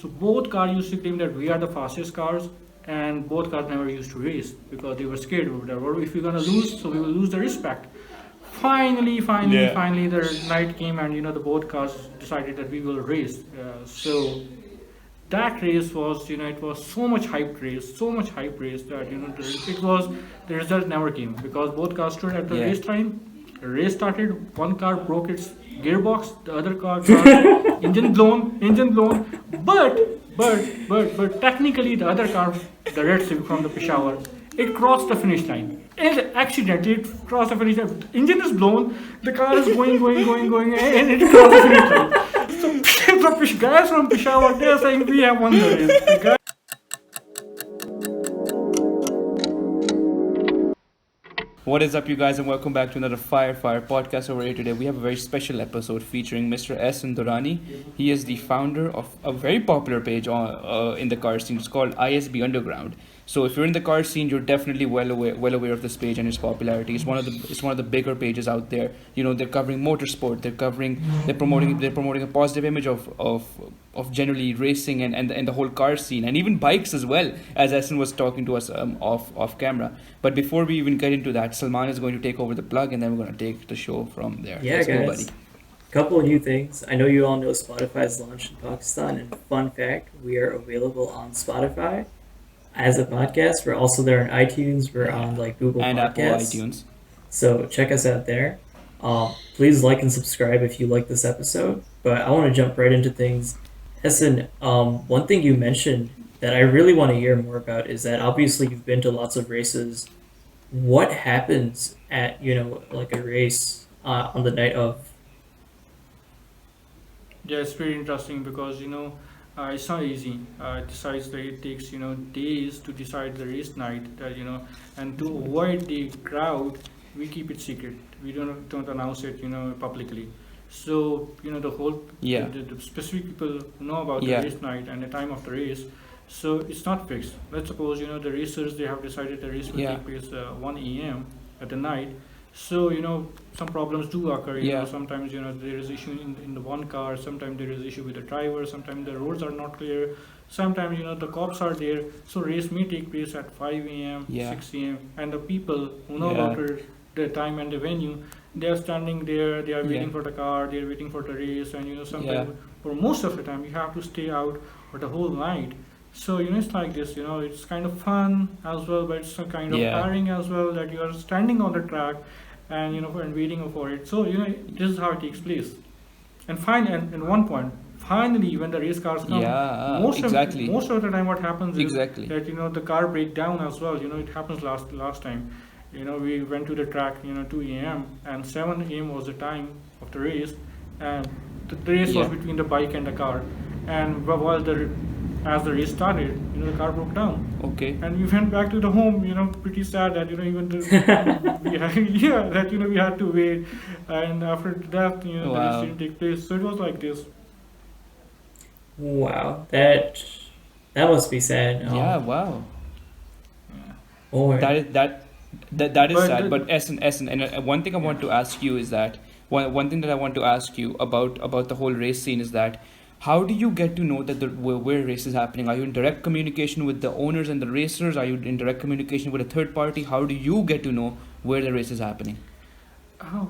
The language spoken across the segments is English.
So both cars used to claim that we are the fastest cars, and both cars never used to race because they were scared of that. What if we're gonna lose? So we will lose the respect. Yeah. Finally, the night came, and the both cars decided that we will race. So that race was, it was so much hype race that it was the result never came because both cars stood at the Yeah. race time. The race started. One car broke its gearbox. The other car got engine blown. But technically, the other car, the Red Civic from the Peshawar, it crossed the finish line. And accidentally, it crossed the finish line. The engine is blown. The car is going, and it crossed the finish line. So the guys from Peshawar, they're saying we have won the race. The guy What is up, you guys, and welcome back to another Fire podcast over here today. We have a very special episode featuring Mr. Ahsan Durrani. He is the founder of a very popular page in the car scene. It's called ISB Underground. So if you're in the car scene, you're definitely well aware of this page and its popularity. It's one of the bigger pages out there. They're covering motorsport. They're promoting a positive image of generally racing and the whole car scene and even bikes as well, as Ahsan was talking to us off camera. But before we even get into that, Salman is going to take over the plug, and then we're going to take the show from there. Yeah, Let's go, buddy. guys. Couple of new things. I know you all know Spotify's launched in Pakistan, and fun fact, we are available on Spotify as a podcast. We're also there on iTunes. We're on like Google And Apple Podcasts. iTunes. So check us out there. Please like and subscribe if you like this episode. But I want to jump right into things. Hassan, one thing you mentioned that I really want to hear more about is that obviously you've been to lots of races. What happens at like a race on the night of? Yeah, it's very interesting because it's not easy. It takes days to decide the race night. And to avoid the crowd, we keep it secret. We don't announce it publicly. So the whole Yeah. the specific people know about the Yeah. race night and the time of the race. So it's not fixed. Let's suppose the racers, they have decided the race will Yeah. take place 1 a.m. at the night. So some problems do occur. Yeah. Sometimes there is issue in the one car. Sometimes there is issue with the driver. Sometimes the roads are not clear. Sometimes the cops are there. So race may take place at 5 a.m. Yeah. 6 a.m. and the people who know Yeah. about the time and the venue, they are standing there. They are Yeah. waiting for the car. They are waiting for the race. And sometimes Yeah. for most of the time you have to stay out for the whole night. So it's like this. It's kind of fun as well, but it's a kind of Yeah. tiring as well that you are standing on the track and and waiting for it. So this is how it takes place. And one point, finally, when the race cars come, Yeah, most exactly. most of the time, what happens is Exactly. that the car break down as well. It happens last time. We went to the track 2 a.m. and 7 a.m. was the time of the race, and the race was Yeah. between the bike and the car. And as the race started, the car broke down. Okay. And we went back to the home, pretty sad that even we had, that we had to wait, and after that, the Wow. race didn't take place. So it was like this. Wow, that must be sad. Yeah. Wow. Oh, That is But sad. the- But Essen, and one thing I want to ask you is that one thing that I want to ask you about the whole race scene is that how do you get to know that where race is happening? Are you in direct communication with the owners and the racers? Are you in direct communication with a third party? How do you get to know where the race is happening?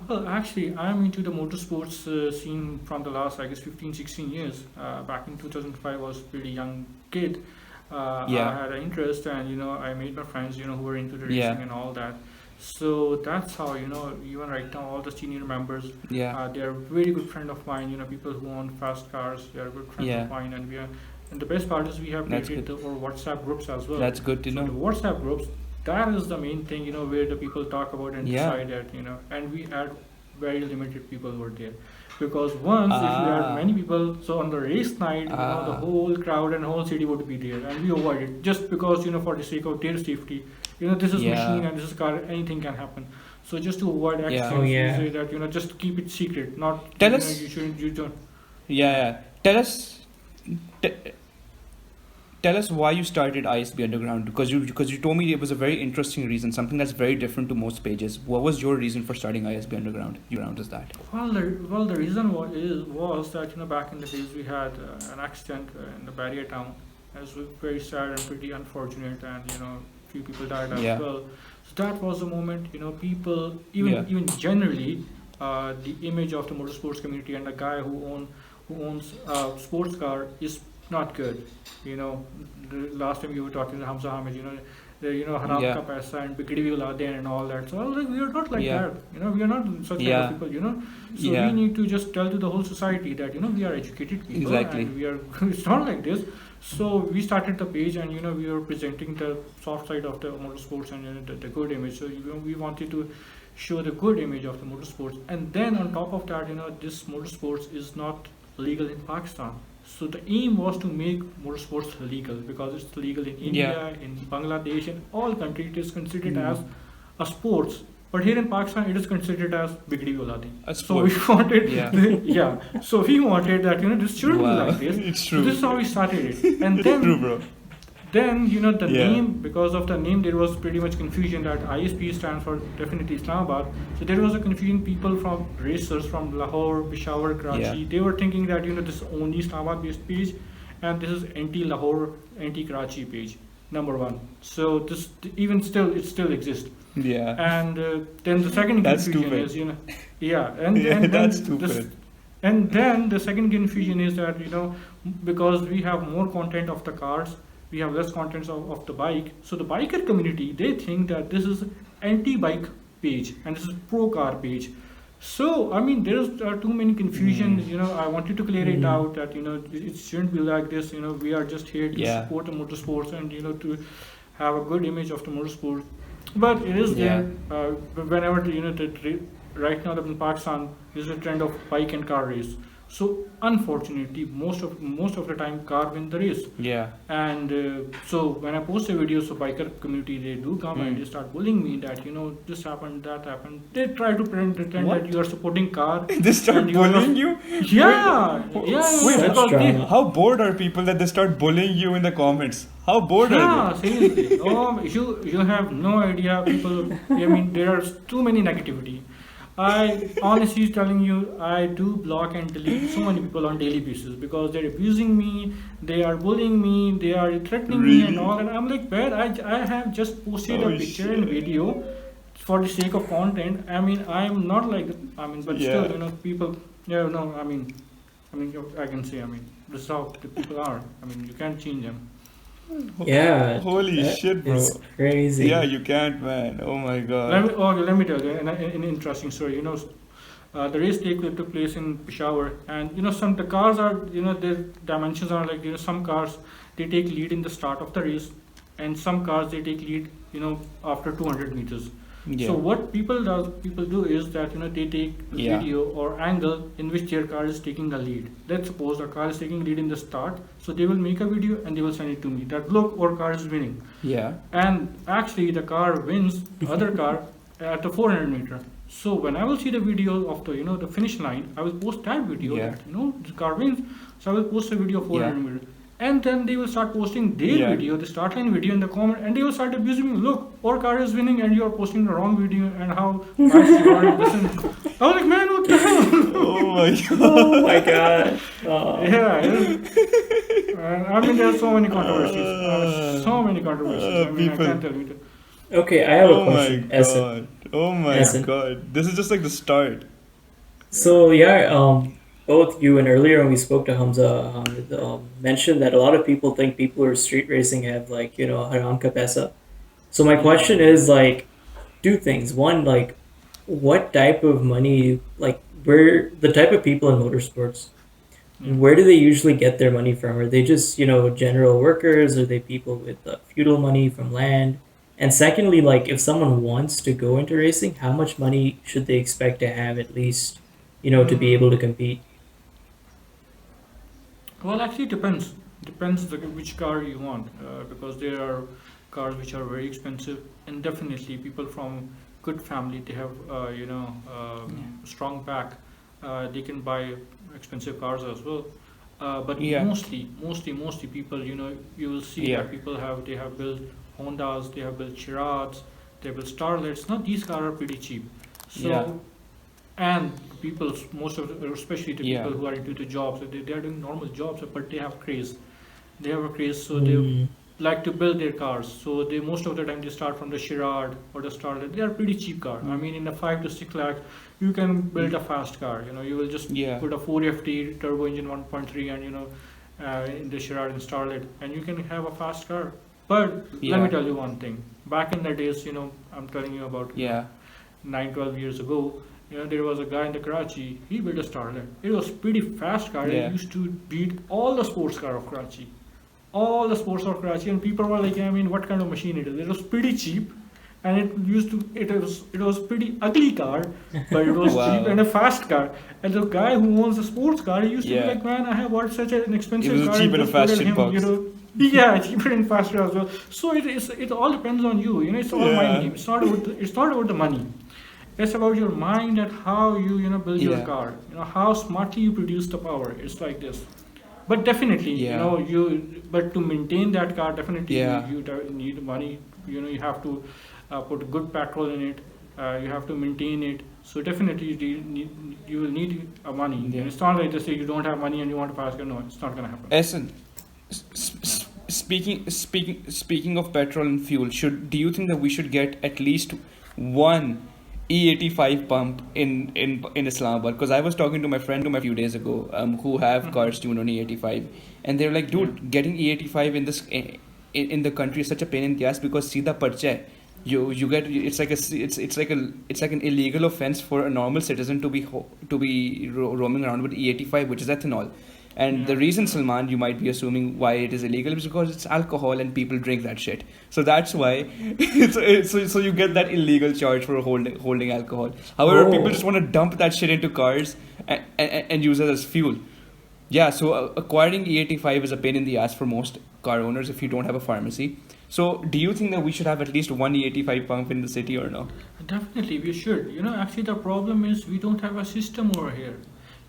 Well, actually, I'm into the motorsports scene from the last, I guess, 15, 16 years. Back in 2005, I was a pretty young kid. Yeah. I had an interest, and I made my friends, who were into the racing Yeah. and all that. So that's how, even right now, all the senior members, Yeah. they are very good friend of mine. People who own fast cars, they are good friends Yeah. of mine, and the best part is we have That's created our WhatsApp groups as well. That's good to So know. the WhatsApp groups, that is the main thing, where the people talk about and Yeah. decide that, and we had very limited people were there. Because once if you had Ah. many people, so on the race night, the Ah. whole crowd and whole city would be there, and we avoid it just because for the sake of their safety. This is Yeah. machine and this is car, anything can happen. So just to avoid Yeah. accidents, Oh, yeah. we say that just keep it secret. Not Tell you, us. know, you shouldn't you don't. Yeah. Yeah. Tell us. T- tell us why you started ISB Underground, because you told me it was a very interesting reason, something that's very different to most pages. What was your reason for starting ISB Underground? Is that? Well, the reason was that back in the days we had an accident in the barrier town. It was very sad and pretty unfortunate, and few people died as Yeah. well. So that was the moment people even generally the image of the motorsports community and a guy who owns a sports car is not good. The last time you were talking to Hamza Hamid, haram Yeah. ka paisa and bikdi bhi ulade and all that. So I was like, we are not like Yeah. that. We are not such Yeah. kind of people. So Yeah. we need to just tell to the whole society that we are educated people Exactly. and we are. It's not like this. So we started the page and we were presenting the soft side of the motorsports and the good image. So we wanted to show the good image of the motorsports, and then on top of that, this motorsports is not legal in Pakistan. So the aim was to make motorsports legal because it's legal in India, in Bangladesh, in all countries. It is considered as a sports. But here in Pakistan, it is considered as bigdi uladi. A So we sport. wanted, Yeah. So we wanted that this shouldn't Wow. be like this. It's So true. this is how we started it, and then True, bro. the Yeah. name, because of the name, there was pretty much confusion that ISP stands for definitely Islamabad. So there was a confusion. People from racers from Lahore, Peshawar, Karachi, Yeah. they were thinking that this is only Islamabad based page, and this is anti-Lahore, anti-Karachi page, number one. So this even still it still exists. Yeah. And then the second That's confusion stupid. is and Yeah, then that's this- stupid. and then the second confusion is that because we have more content of the cars, we have less contents of the bike. So the biker community, they think that this is anti-bike page and this is pro-car page. So I mean, there's too many confusions. I wanted to clear it out that it shouldn't be like this. We are just here to Yeah. support the motorsports and to have a good image of the motorsport. But it is Yeah. there whenever right now in Pakistan there's a trend of bike and car race. So unfortunately, most of the time, car win the race. Yeah. And so when I post a video, so biker community, they do come and they start bullying me that this happened, that happened. They try to pretend What? that you are supporting car. They start and you are bullying not- you? Yeah, Wait, yeah. Such because drama. How bored are people that they start bullying you in the comments? How bored are yeah, seriously. You have no idea. People, I mean, there are too many negativity. I honestly telling you, I do block and delete so many people on daily basis because they're abusing me, they are bullying me, they are threatening me and Really? all. And I'm like, where I have just posted Oh, a picture shit. and video for the sake of content. I mean, I'm not like, but Yeah. still, people, I mean, I can say, this is how the people are. I mean, you can't change them. Yeah. Holy that shit, bro. is crazy. Yeah, you can't, man. Oh my god. Let me tell you an interesting story. The race took place in Peshawar, and the cars are their dimensions are like some cars they take lead in the start of the race, and some cars they take lead after 200 meters. Yeah. So what people do is that they take Yeah. video or angle in which their car is taking a lead. Let's suppose a car is taking lead in the start, so they will make a video and they will send it to me. That look, our car is winning. Yeah. And actually the car wins the other car at the 400 meter. So when I will see the video of the the finish line, I will post that video Yeah. that the car wins. So I will post a video of 400 Yeah. meter. And then they will start posting their Yeah. video, the start line video in the comment, and they will start abusing me. Look, our car is winning, and you are posting the wrong video, and how nice you are. Listen, I was like, man, what the hell? Oh my god. Oh my god. Yeah, and I mean, there are so many controversies. So many controversies. I mean, people- I can't tell you. Okay, I have a Oh my question. Ahsan. god. Oh my Ahsan. god. This is just like the start. So yeah, both you and earlier when we spoke to Hamza, mentioned that a lot of people think people who are street racing have haram ka paisa. So my question is two things. One, what type of money, where the type of people in motorsports, where do they usually get their money from? Are they just general workers? Are they people with feudal money from land? And secondly, if someone wants to go into racing, how much money should they expect to have at least, to be able to compete? Well, actually, it depends. Depends which car you want, because there are cars which are very expensive, and definitely people from good family, they have strong back. They can buy expensive cars as well. But Yeah. mostly people, you will see Yeah. that they have built Hondas, they have built Chirads, they built Starlets. Now these cars are pretty cheap. Yeah. So, and people, especially the Yeah. people who are into the jobs, they are doing normal jobs, but they have craze. They have a craze, so they Mm, like to build their cars. So they most of the time they start from the Chirad or the Starlet. They are pretty cheap car. I mean, in a 5 to 6 lakh, you can build a fast car. You will just Yeah. put a 4FT turbo engine 1.3 and in the Chirad and Starlet, and you can have a fast car. But let me Yeah. tell you one thing. Back in the days, I'm telling you about Yeah. 9, 12 years ago. There was a guy in the Karachi. He built a Starlet. It was pretty fast car. It Yeah. used to beat all the sports car of Karachi, all the sports of Karachi, and people were like, I mean, what kind of machine it is? It was pretty cheap, and it was pretty ugly car, but it was cheap Wow. and a fast car. And the guy who owns a sports car, he used to be Yeah. like, man, I have bought such an It expensive was a car, cheap and and a just put fast it shit him, box. yeah, cheaper and faster as well. So it all depends on you. It's all mind Yeah. game. It's not about the money. It's about your mind and how you build your Yeah. car. How smartly you produce the power. It's like this. But definitely, Yeah. but to maintain that car, definitely Yeah. you need money. You have to put good petrol in it. You have to maintain it. So definitely you will need money. Yeah. It's not like just say you don't have money and you want to pass. No, it's not gonna happen. Essen, speaking of petrol and fuel, do you think that we should get at least one E85 pump in Islamabad? Because I was talking to my friend a few days ago, who have cars tuned on E85, and they're like, dude, getting E85 in the country is such a pain in the ass because sida parcha hai. You get, it's like an illegal offense for a normal citizen to be roaming around with E85, which is ethanol. And the reason, Salman, you might be assuming why it is illegal is because it's alcohol and people drink that shit. So that's why. So you get that illegal charge for holding alcohol. However, people just want to dump that shit into cars and use it as fuel. Yeah, so acquiring E85 is a pain in the ass for most car owners if you don't have a pharmacy. So do you think that we should have at least one E85 pump in the city or no? Definitely, we should. Actually, the problem is we don't have a system over here.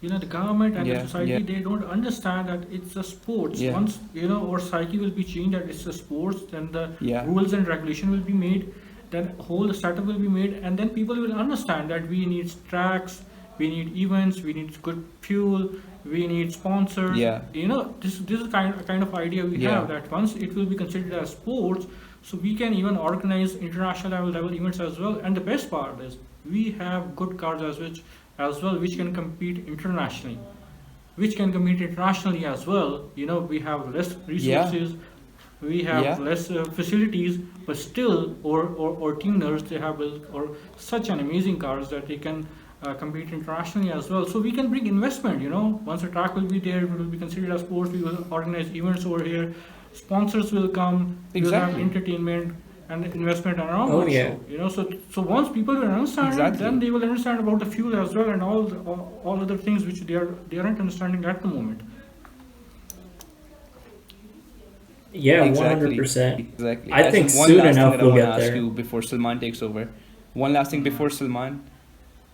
The government and the Yeah, society, yeah. they don't understand that it's a sports. Yeah. Once, our psyche will be changed that it's a sports, then the Yeah. rules and regulation will be made, then whole setup will be made, and then people will understand that we need tracks, we need events, we need good fuel, we need sponsors. Yeah. This is kind of idea we Yeah. have, that once it will be considered as sports, so we can even organize international level events as well. And the best part is we have good cars which can compete internationally. As well. We have less resources, we have Yeah. less facilities, but still, or tuners, they have built or such an amazing cars that they can compete internationally as well. So we can bring investment. Once the track will be there, it will be considered as sports. We will organize events over here. Sponsors will come. We will have Exactly. entertainment and investment around Oh, it. yeah. So once people will understand it, Exactly. then they will understand about the fuel as well and all other things which they aren't understanding at the moment. yeah, Exactly. 100%. Exactly. I think One soon last enough thing that I we'll want get to ask there. you before Salman takes over. One last thing before Salman.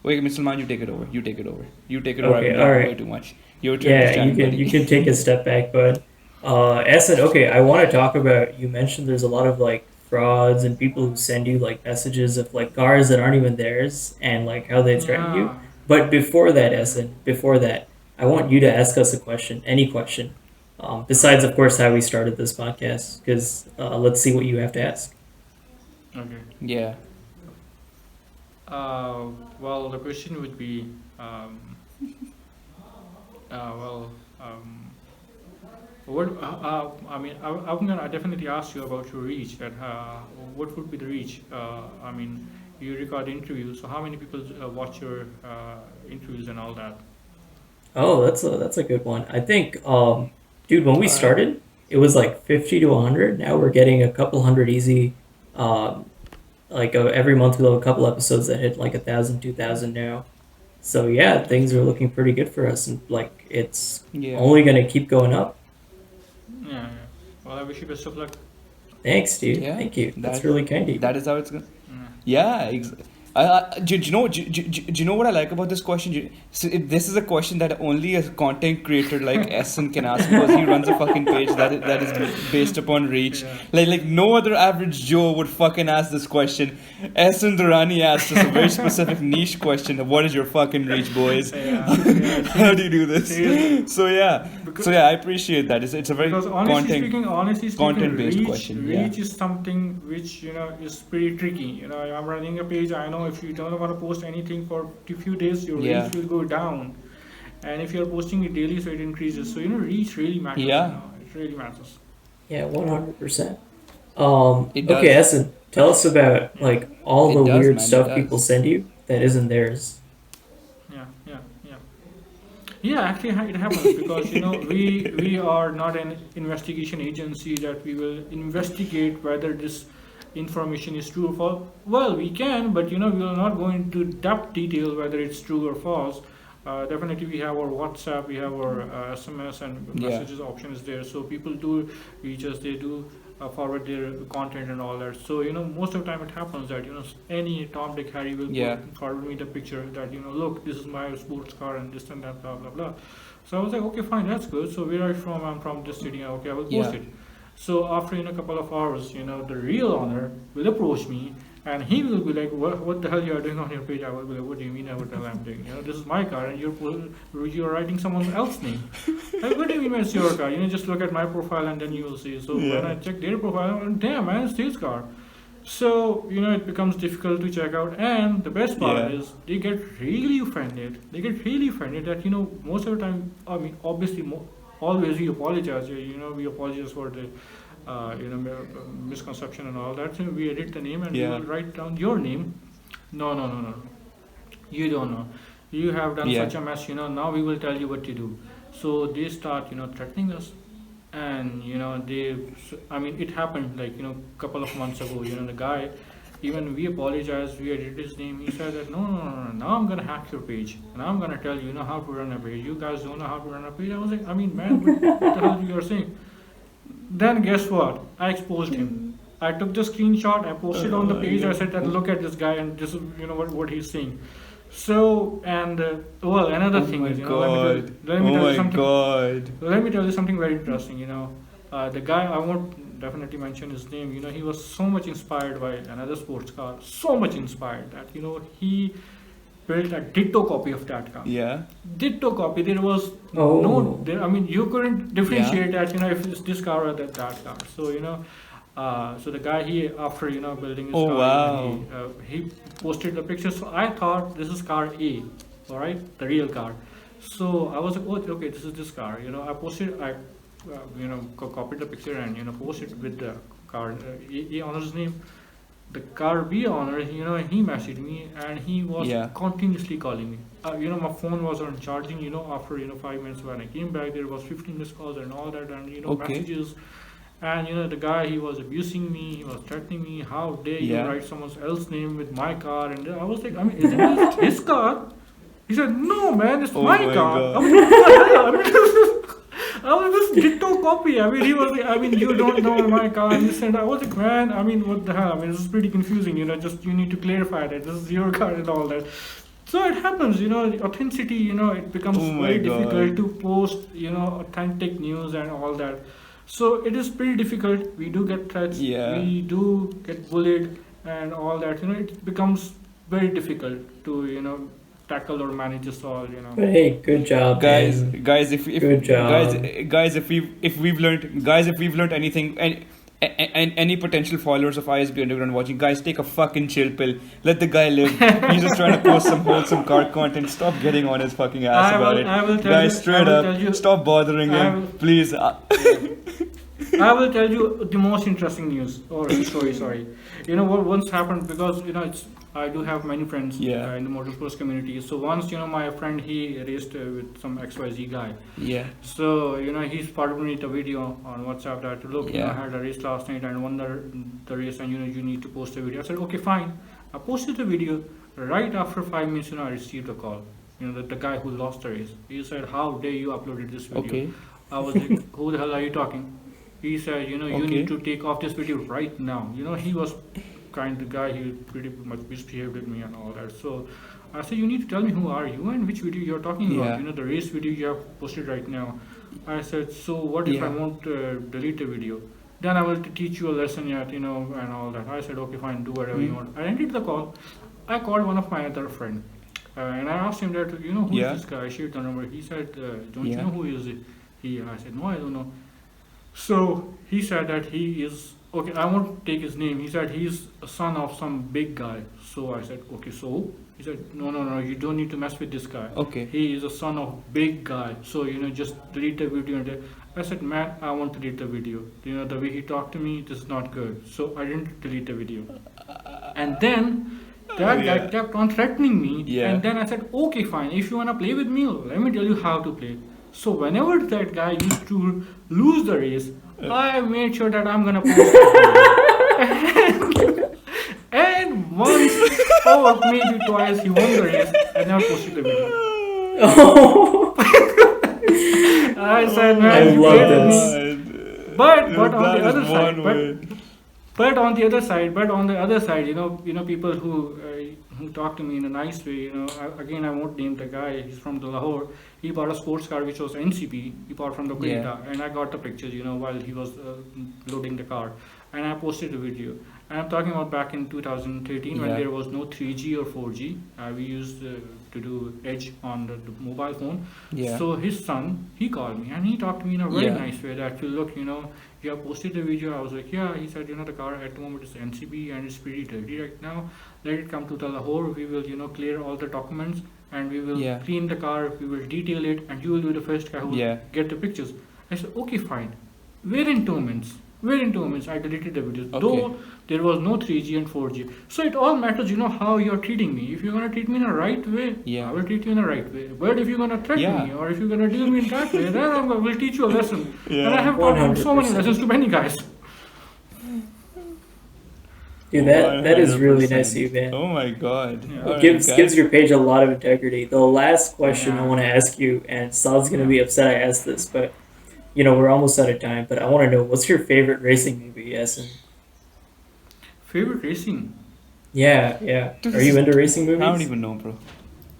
Wait, Mr. Salman, you take it over. You take it over. Okay, I've been all talking right. way too much. Your turn to Yeah, shine, you can buddy. you can take a step back, but Ahsan, okay, I want to talk about. You mentioned there's a lot of like frauds and people who send you like messages of like cars that aren't even theirs and like how they threaten you. Yeah. But before that, Ahsan, before that, I want you to ask us a question, any question, besides of course how we started this podcast, because let's see what you have to ask. Okay. Yeah. Well, the question would be, well, what I mean, I'm gonna definitely ask you about your reach. That what would be the reach? I mean, you record interviews, so how many people watch your interviews and all that? Oh, that's a good one. I think, dude, when we Alright. started, it was like 50 to 100. Now we're getting a couple hundred easy. Every month we'll have a couple episodes that hit like 1,000, 2,000 now. So yeah, things are looking pretty good for us, and like it's Yeah. only gonna keep going up. Yeah, yeah. Well, I wish you best of luck. Thanks, dude. Yeah. Thank you. That's That really kind of you. that is how it's going. Yeah. Yeah. Do you know what I like about this question? This is a question that only a content creator like Ahsan can ask because he runs a fucking page that is based upon reach. Yeah. Like no other average Joe would fucking ask this question. Ahsan Durrani asked us a very specific niche question of what is your fucking reach, boys? How do you do this? Seriously. So yeah, Because- I appreciate that. It's a very Because honestly speaking, content-based reach, question, reach yeah. is something which is pretty tricky. I'm running a page. I know if you don't want to post anything for a few days, your Yeah. reach will go down, and if you're posting it daily, so it increases. So reach really matters. Yeah. It really matters. Yeah, 100%. It Okay, does. Essen, tell us about like all It the does, weird man, it stuff does. people send you that isn't theirs. Yeah, actually, it happens because we are not an investigation agency that we will investigate whether this information is true or false. Well, we can, but we will not go into depth detail whether it's true or false. Definitely, we have our WhatsApp, we have our SMS and Yeah. messages option is there. So people do reach us, they do forward their content and all that. So most of the time it happens that any Tom, Dick, Harry will Yeah. forward me the picture that look, this is my sports car and this and that, blah blah blah. So I was like, okay, fine, that's good. So where are you from? I'm from this city. Okay, I will post Yeah. it. So after a couple of hours, the real owner will approach me and he will be like, what the hell you are doing on your page? I will be like, what do you mean? What the hell I'm doing? This is my car and you're writing someone else's name. Like, what do you mean it's your car? Just look at my profile and then you will see. So Yeah. when I check their profile, I'm like, damn man, it's his car. So it becomes difficult to check out, and the best part Yeah. is they get really offended. They get really offended that most of the time. I mean, obviously, always we apologize. We apologize for the misconception and all that. So we edit the name and we Yeah. will write down your name. No. You don't know. You have done Yeah. such a mess. Now we will tell you what to do. So they start threatening us. And it happened like couple of months ago. The guy, even we apologized, we edited his name. He said that no, now I'm gonna hack your page and I'm gonna tell you how to run a page. You guys don't know how to run a page. I was like, man, what the hell you are saying? Then guess what? I exposed him. I took the screenshot. I posted on the page. I said that look at this guy and this is what he's saying. So and another Oh thing my is god. let me Oh tell you my something. god. Let me tell you something very interesting. The guy, I won't definitely mention his name. He was so much inspired by another sports car, so much inspired that he built a ditto copy of that car. Yeah. Ditto copy. There was Oh. you couldn't differentiate that if it's this car or that car. So so the guy, he after building his Oh, car, wow. he posted the picture. So I thought this is car A, all right, the real car. So I was like, oh, okay, this is this car. I posted, I copied the picture and posted with the car A owner's name. The car B owner, he messaged me and he was Yeah. continuously calling me. My phone was on charging. After 5 minutes when I came back, there was 15 missed calls and all that, and Okay. messages. And the guy, he was abusing me, he was threatening me. How dare you Yeah. write someone else's name with my car? And I was like, isn't this his car? He said, no man, it's Oh my my car. God. I was like, what the hell? I was just ditto copy. He was like, you don't know my car. And this and I was like, man, what the hell? This is pretty confusing. Just you need to clarify that this is your car and all that. So it happens, the authenticity, it becomes Oh my very God. difficult to post, authentic news and all that. So it is pretty difficult. We do get threats. Yeah. We do get bullied and all that. It becomes very difficult to tackle or manage this all. But hey, good job, Guys, man. guys, if Good job. guys, if we've learned anything, and any potential followers of ISB Underground watching, guys, take a fucking chill pill. Let the guy live. He's just trying to post some wholesome car content. Stop getting on his fucking ass about it. I will tell Guys, you, straight I will tell up, you, stop bothering I him, will- please. I will tell you the most interesting news or story. Sorry, what once happened because I do have many friends Yeah. in the motorsports community. So once my friend, he raced with some XYZ guy. Yeah. So he's forwarded me the video on WhatsApp that look, Yeah. I had a race last night and won the race, and you need to post a video. I said okay, fine. I posted the video. Right after 5 minutes, I received a call. The guy who lost the race. He said, how dare you uploaded this video? Okay. I was like, who the hell are you talking? He said, you Okay. need to take off this video right now. He was kind of guy. He pretty much misbehaved with me and all that. So I said, you need to tell me who are you and which video you're talking about. Yeah. You know, the race video you have posted right now. I said, so what if I Yeah. won't delete the video? Then I will teach you a lesson yet, you know, and all that. I said, okay, fine, do whatever you want. I ended the call. I called one of my other friend, and I asked him that, you know, who is Yeah. this guy? I shared the number. He said, don't you Yeah. know who is it? I said, no, I don't know. So he said that he is, okay, I won't take his name. He said he's a son of some big guy. So I said, okay, so? He said, no, you don't need to mess with this guy. Okay. He is a son of big guy. So, you know, just delete the video. I said, man, I won't delete the video. You know, the way he talked to me, this is not good. So I didn't delete the video. And then that guy Yeah. kept on threatening me. Yeah. And then I said, okay, fine. If you want to play with me, let me tell you how to play. So whenever that guy used to lose the race, I made sure that I'm gonna post it. And once or maybe twice he won the race, I never posted the video. Oh, I said, I man, you love played with this. me. But on That the is other side, one word. but on the other side, you know, people who talk to me in a nice way, you know, again, I won't name the guy. He's from the Lahore. He bought a sports car which was NCP. He bought from the Creta, Yeah. and I got the pictures, you know, while he was loading the car, and I posted the video. And I'm talking about back in 2013 when Yeah. there was no 3G or 4G. We used to do Edge on the mobile phone. Yeah. So his son, he called me and he talked to me in a very Yeah. nice way that, look, you know, you have posted the video. I was like, yeah. He said, you know, the car at the moment is NCB and it's pretty dirty right now. Let it come to the Lahore. We will, you know, clear all the documents and we will Yeah. clean the car. We will detail it and you will be the first guy who will Yeah. get the pictures. I said, okay, fine. Within 2 minutes, I deleted the videos. Okay. Though there was no 3G and 4G. So it all matters, you know, how you're treating me. If you're gonna treat me in a right way, Yeah. I will treat you in a right way. But if you're gonna threaten Yeah. me or if you're gonna deal me in that way, then I will teach you a lesson. Yeah. And I have taught so many 100%. lessons to many guys. dude, that is really nice of you, 100%. man. Oh my god. Yeah. Alright, Gives guys. your page a lot of integrity. The last question I Yeah. want to ask you, and Sal's gonna be upset I asked this, but you know we're almost out of time. But I want to know what's your favorite racing movie, Ahsan? Favorite racing? Yeah. Are you into racing I movies? don't even know, bro.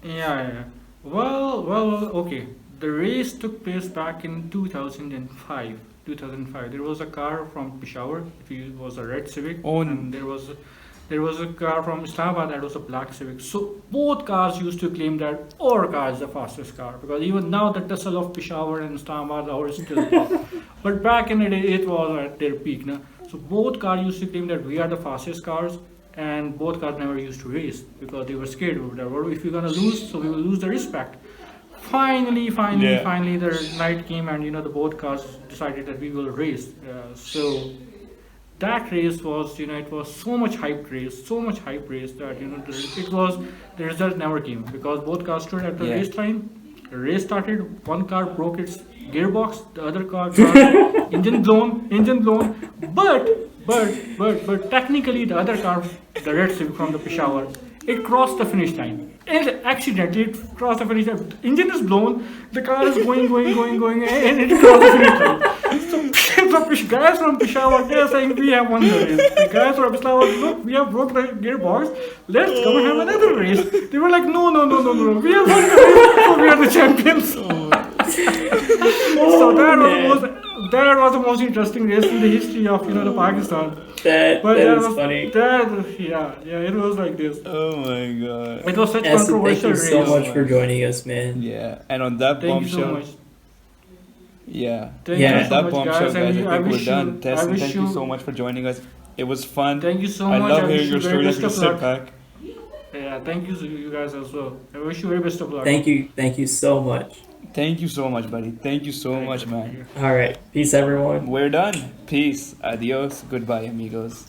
Yeah. Well, okay. The race took place back in 2005. 2005. There was a car from Peshawar. It was a red Civic. Oh, and there was a car from Islamabad that was a black Civic. So both cars used to claim that our car is the fastest car because even now the tussle of Peshawar and Islamabad are still there. But back in the day, it was at their peak. Na? So both cars used to claim that we are the fastest cars, and both cars never used to race because they were scared of that. What if we're gonna lose? So we will lose the respect. Finally, Yeah. the night came, and you know the both cars decided that we will race. So that race was, you know, it was so much hyped race that, you know, the result never came because both cars stood at the Yeah. race line. The race started. One car broke its gearbox. The other car got engine blown. But technically, the other car, the red Civic from the Peshawar, it crossed the finish line. And accidentally, it crossed the finish line. Engine is blown. The car is going, and it crossed the finish line. So the guys from Peshawar, they are saying we have won the race. The guys from Peshawar, look, we have broke the gearbox. Let's come and have another race. They were like, no. We have won the race, so we are the champions. So that was the most interesting race in the history of, you know, the Pakistan. That But that that is was funny. it was like this. Oh my god. It was such Ahsan, thank controversial you so race. much for joining us, man. Yeah. And on that Thank you so bombshell. much. Yeah. Thank Yeah. you On so that much, bombshell, guys. guys, And I think we're wish done. you, Tessin, thank you so much for joining us. It was fun. Thank you so I much. love I wish hearing you your very stories. best You of sit luck. back. Yeah, thank you guys as well. I wish you very best of luck. Thank you so much. Thank you so much, buddy. Thank you so Thank much, you. man. All right, peace, everyone. We're done. Peace. Adios. Goodbye, amigos.